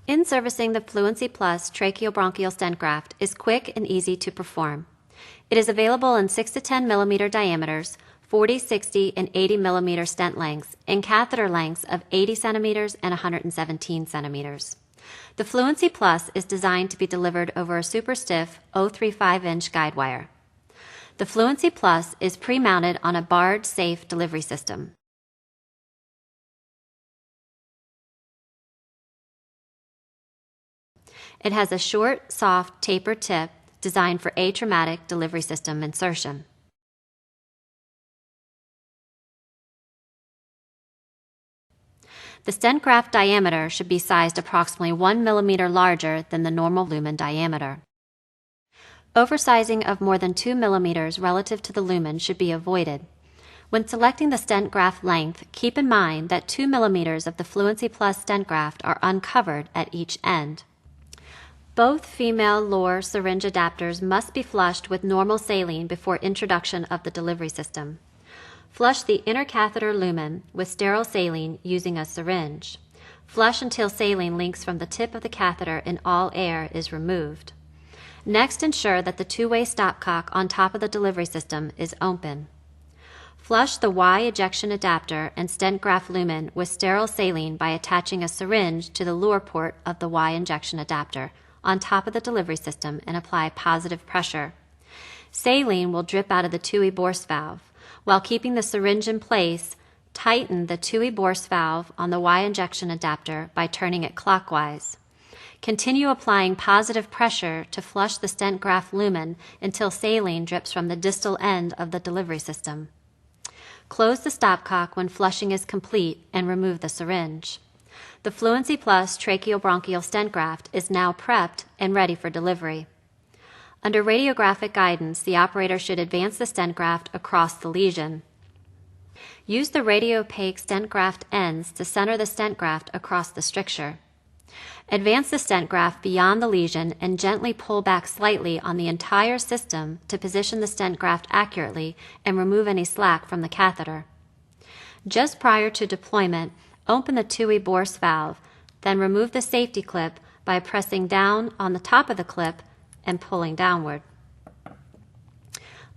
In-servicing the Fluency Plus tracheobronchial stent graft is quick and easy to perform. It is available in 6 to 10 millimeter diameters, 40, 60, and 80 millimeter stent lengths, and catheter lengths of 80 centimeters and 117 centimeters. The Fluency Plus is designed to be delivered over a super stiff 0.35-inch guide wire. The Fluency Plus is pre-mounted on a barred safe delivery system. It has a short, soft, tapered tip designed for atraumatic delivery system insertion. The stent graft diameter should be sized approximately 1 millimeter larger than the normal lumen diameter. Oversizing of more than 2 millimeters relative to the lumen should be avoided. When selecting the stent graft length, keep in mind that 2 millimeters of the Fluency Plus stent graft are uncovered at each end. Both female lower syringe adapters must be flushed with normal saline before introduction of the delivery system. Flush the inner catheter lumen with sterile saline using a syringe. Flush until saline leaks from the tip of the catheter and all air is removed. Next, ensure that the two-way stopcock on top of the delivery system is open. Flush the Y ejection adapter and stent graft lumen with sterile saline by attaching a syringe to the lower port of the Y injection adapter on top of the delivery system and apply positive pressure. Saline will drip out of the Tuohy-Borst valve. While keeping the syringe in place, tighten the Tuohy-Borst valve on the Y injection adapter by turning it clockwise. Continue applying positive pressure to flush the stent graft lumen until saline drips from the distal end of the delivery system. Close the stopcock when flushing is complete and remove the syringe. The Fluency Plus tracheobronchial stent graft is now prepped and ready for delivery. Under radiographic guidance, the operator should advance the stent graft across the lesion. Use the radiopaque stent graft ends to center the stent graft across the stricture. Advance the stent graft beyond the lesion and gently pull back slightly on the entire system to position the stent graft accurately and remove any slack from the catheter. Just prior to deployment, open the Tuohy-Borst valve, then remove the safety clip by pressing down on the top of the clip and pulling downward.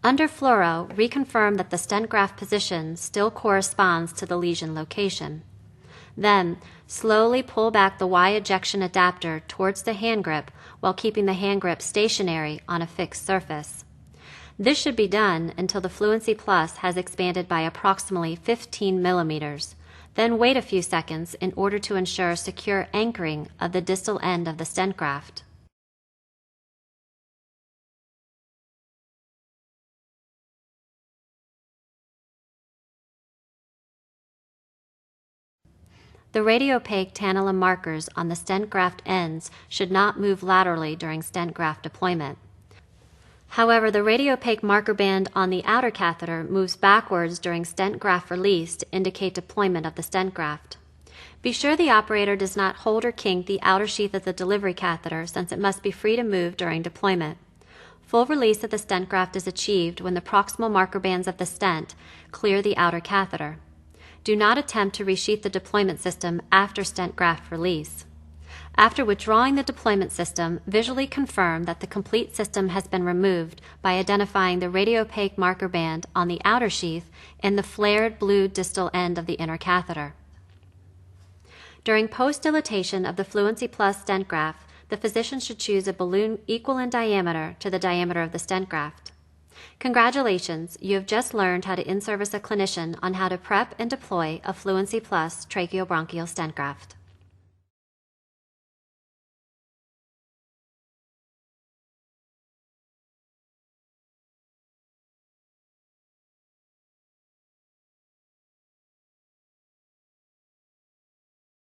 Under fluoro, reconfirm that the stent graft position still corresponds to the lesion location. Then, slowly pull back the Y ejection adapter towards the hand grip while keeping the hand grip stationary on a fixed surface. This should be done until the Fluency Plus has expanded by approximately 15 millimeters. Then wait a few seconds in order to ensure secure anchoring of the distal end of the stent graft. The radiopaque tantalum markers on the stent graft ends should not move laterally during stent graft deployment. However, the radiopaque marker band on the outer catheter moves backwards during stent graft release to indicate deployment of the stent graft. Be sure the operator does not hold or kink the outer sheath of the delivery catheter, since it must be free to move during deployment. Full release of the stent graft is achieved when the proximal marker bands of the stent clear the outer catheter. Do not attempt to resheath the deployment system after stent graft release. After withdrawing the deployment system, visually confirm that the complete system has been removed by identifying the radiopaque marker band on the outer sheath and the flared blue distal end of the inner catheter. During post-dilatation of the Fluency Plus stent graft, the physician should choose a balloon equal in diameter to the diameter of the stent graft. Congratulations, you have just learned how to in-service a clinician on how to prep and deploy a Fluency Plus tracheobronchial stent graft.